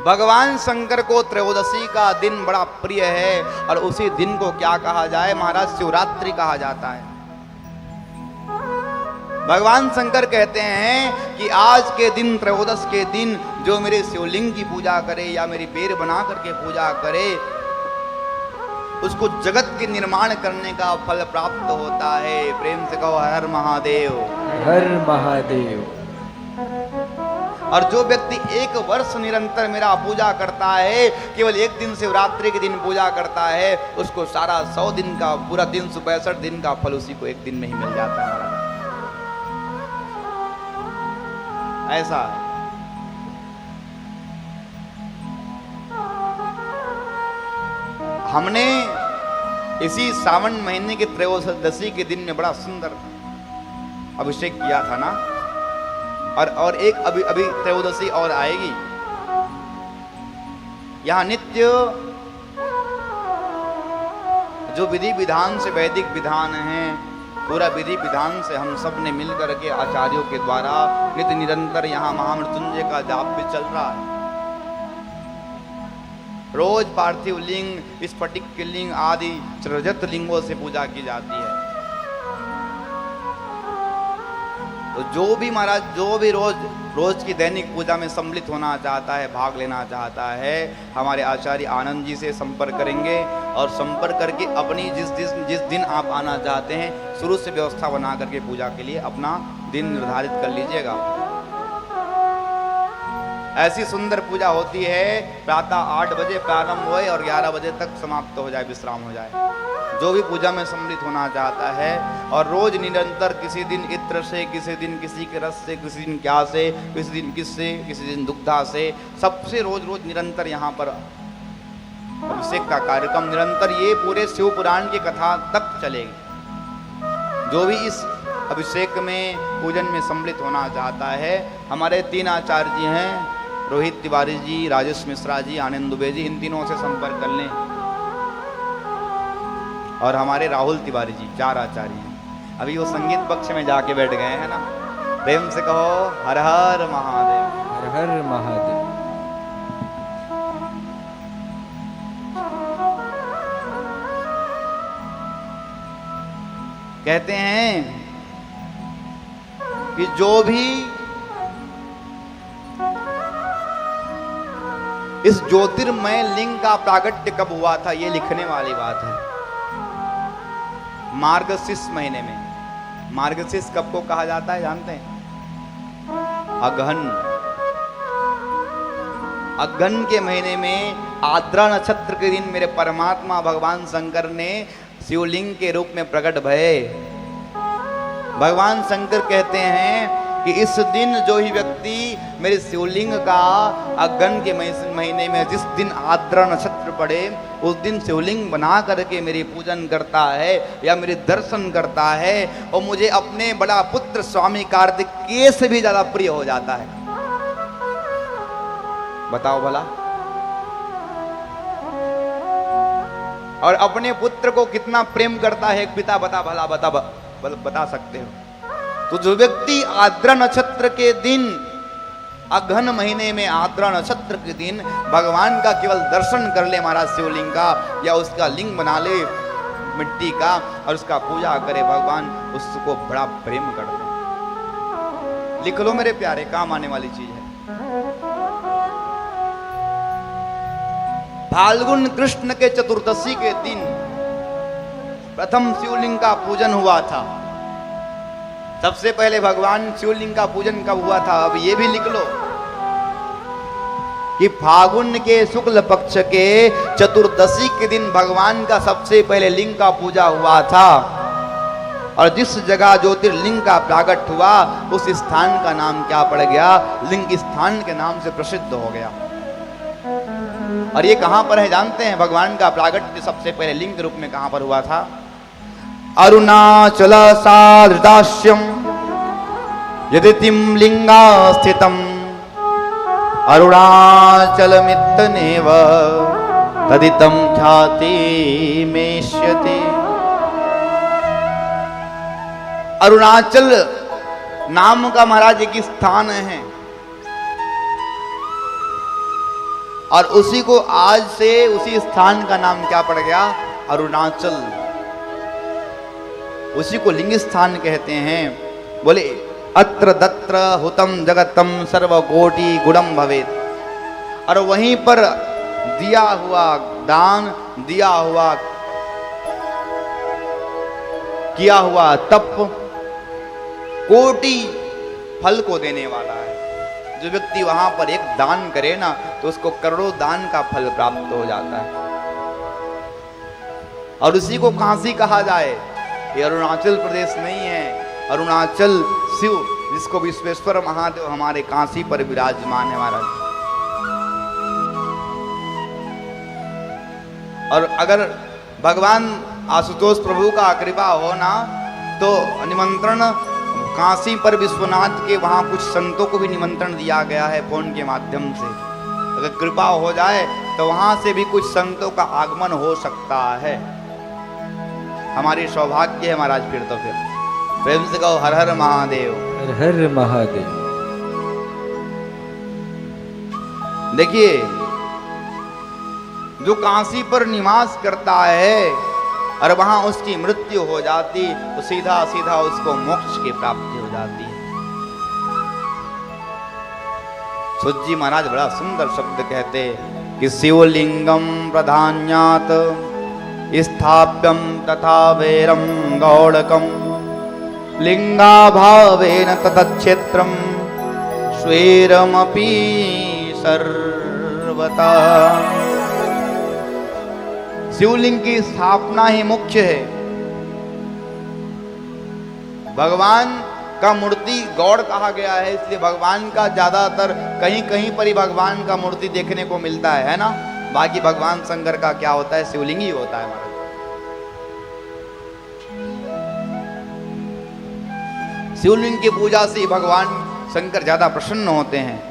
भगवान शंकर को त्रयोदशी का दिन बड़ा प्रिय है और उसी दिन को क्या कहा जाए महाराज, शिवरात्रि कहा जाता है। भगवान शंकर कहते हैं कि आज के दिन, त्रयोदश के दिन जो मेरे शिवलिंग की पूजा करे या मेरी पैर बना करके पूजा करे, उसको जगत के निर्माण करने का फल प्राप्त होता है। प्रेम से कहो हर महादेव, हर महादेव। और जो व्यक्ति एक वर्ष निरंतर मेरा पूजा करता है, केवल एक दिन शिवरात्रि के दिन पूजा करता है, उसको सारा 100 दिन का, पूरा 365 दिन का फल उसी को एक दिन में ही मिल जाता है महाराज। ऐसा है। हमने इसी सावन महीने के त्रयोदशी के दिन में बड़ा सुंदर अभिषेक किया था ना, और एक अभी त्रयोदशी और आएगी। यहां नित्य जो विधि विधान से, वैदिक विधान है, पूरा विधि विधान से हम सब ने मिलकर के आचार्यों के द्वारा नित्य निरंतर यहाँ महामृत्युंजय का जाप भी चल रहा है। रोज पार्थिव लिंग, स्फटिक के लिंग आदि रजत लिंगों से पूजा की जाती है। तो जो भी महाराज, जो भी रोज की दैनिक पूजा में सम्मिलित होना चाहता है, भाग लेना चाहता है, हमारे आचार्य आनंद जी से संपर्क करेंगे और संपर्क करके अपनी जिस दिन आप आना चाहते हैं, शुरू से व्यवस्था बना करके पूजा के लिए अपना दिन निर्धारित कर लीजिएगा। ऐसी सुंदर पूजा होती है, प्रातः 8 बजे प्रारंभ होए और 11 बजे तक समाप्त हो जाए, विश्राम हो जाए। जो भी पूजा में सम्मिलित होना चाहता है, और रोज निरंतर किसी दिन इत्र से, किसी दिन किसी के रस से, किसी दिन क्या से, किसी दिन किससे, किसी दिन दुग्धा से, सबसे रोज निरंतर यहाँ पर अभिषेक का कार्यक्रम निरंतर ये पूरे शिव पुराण की कथा तक चलेगी। जो भी इस अभिषेक में, पूजन में सम्मिलित होना चाहता है, हमारे 3 आचार्य जी हैं, रोहित तिवारी जी, राजेश मिश्रा जी, आनंद दुबे जी, इन तीनों से संपर्क कर लें। और हमारे राहुल तिवारी जी, 4 आचार्य हैं। अभी वो संगीत पक्ष में जाके बैठ गए हैं ना। प्रेम से कहो हर हर महादेव, हर हर महादेव। कहते हैं कि जो भी इस ज्योतिर्मय लिंग का प्रागट्य कब हुआ था, ये लिखने वाली बात है। मार्गशीर्ष महीने में। मार्गशीर्ष कब को कहा जाता है जानते हैं? अगहन। अगहन के महीने में आद्रा नक्षत्र के दिन मेरे परमात्मा भगवान शंकर ने शिवलिंग के रूप में प्रकट भये। भगवान शंकर कहते हैं कि इस दिन जो ही व्यक्ति मेरे शिवलिंग का अगहन के महीने में जिस दिन आद्रा नक्षत्र पड़े, उस दिन शिवलिंग बना करके मेरी पूजन करता है या मेरे दर्शन करता है, और मुझे अपने बड़ा पुत्र स्वामी कार्तिकेय से भी ज्यादा प्रिय हो जाता है। बताओ भला। और अपने पुत्र को कितना प्रेम करता है एक पिता, बता भला, बता सकते हो? तो जो व्यक्ति आद्रा नक्षत्र के दिन, अगहन महीने में आद्रा नक्षत्र के दिन भगवान का केवल दर्शन कर ले महाराज शिवलिंग का, या उसका लिंग बना ले मिट्टी का और उसका पूजा करे, भगवान उसको बड़ा प्रेम करते हैं। लिख लो मेरे प्यारे, काम आने वाली चीज है। फाल्गुन कृष्ण के चतुर्दशी के दिन प्रथम शिवलिंग का पूजन हुआ था। सबसे पहले भगवान शिवलिंग का पूजन कब हुआ था? अब ये भी लिख लो कि फागुन के शुक्ल पक्ष के चतुर्दशी के दिन भगवान का सबसे पहले लिंग का पूजा हुआ था। और जिस जगह ज्योतिर्लिंग का प्रागट हुआ, उस स्थान का नाम क्या पड़ गया? लिंग स्थान के नाम से प्रसिद्ध हो गया। और ये कहां पर है जानते हैं? भगवान का प्रागट्य सबसे पहले लिंग के रूप में कहां पर हुआ था? अरुणाचल सादृदास्यम यदितिम लिंगा स्थितम अरुणाचलमित्तनेव तदितम ख्याति मेष्यते। अरुणाचल नाम का महाराज एक स्थान है। और उसी को आज से उसी स्थान का नाम क्या पड़ गया? अरुणाचल। उसी को लिंग स्थान कहते हैं। बोले अत्र दत्र हुतम जगतम सर्वकोटि गुणम भवेत। और वहीं पर दिया हुआ दान, दिया हुआ किया हुआ तप कोटि फल को देने वाला है। जो व्यक्ति वहां पर एक दान करे ना तो उसको करोड़ों दान का फल प्राप्त हो जाता है। और उसी को काशी कहा जाए। ये अरुणाचल प्रदेश नहीं है, अरुणाचल शिव, जिसको विश्वेश्वर महादेव हमारे काशी पर विराजमान है महाराज। और अगर भगवान आशुतोष प्रभु का कृपा हो ना तो निमंत्रण काशी पर विश्वनाथ के वहां कुछ संतों को भी निमंत्रण दिया गया है फोन के माध्यम से। अगर कृपा हो जाए तो वहां से भी कुछ संतों का आगमन हो सकता है। हमारी सौभाग्य है महाराज। फिर तो फिर प्रेम से कहो हर हर महादेव। हर हर महादेव। देखिए, जो काशी पर निवास करता है और वहां उसकी मृत्यु हो जाती तो सीधा सीधा उसको मोक्ष की प्राप्ति हो जाती है। सुजी महाराज बड़ा सुंदर शब्द कहते कि शिवलिंगम प्रधान्यात स्थाप्यम तथा वेरम गौड़कम लिंगाभावेन ततक्षेत्रम स्वेरमपि सर्वता। शिवलिंग की स्थापना ही मुख्य है। भगवान का मूर्ति गौड़ कहा गया है, इसलिए भगवान का ज्यादातर कहीं कहीं पर ही भगवान का मूर्ति देखने को मिलता है ना। बाकी भगवान शंकर का क्या होता है? शिवलिंग ही होता है महाराज। शिवलिंग की पूजा से भगवान शंकर ज्यादा प्रसन्न होते हैं।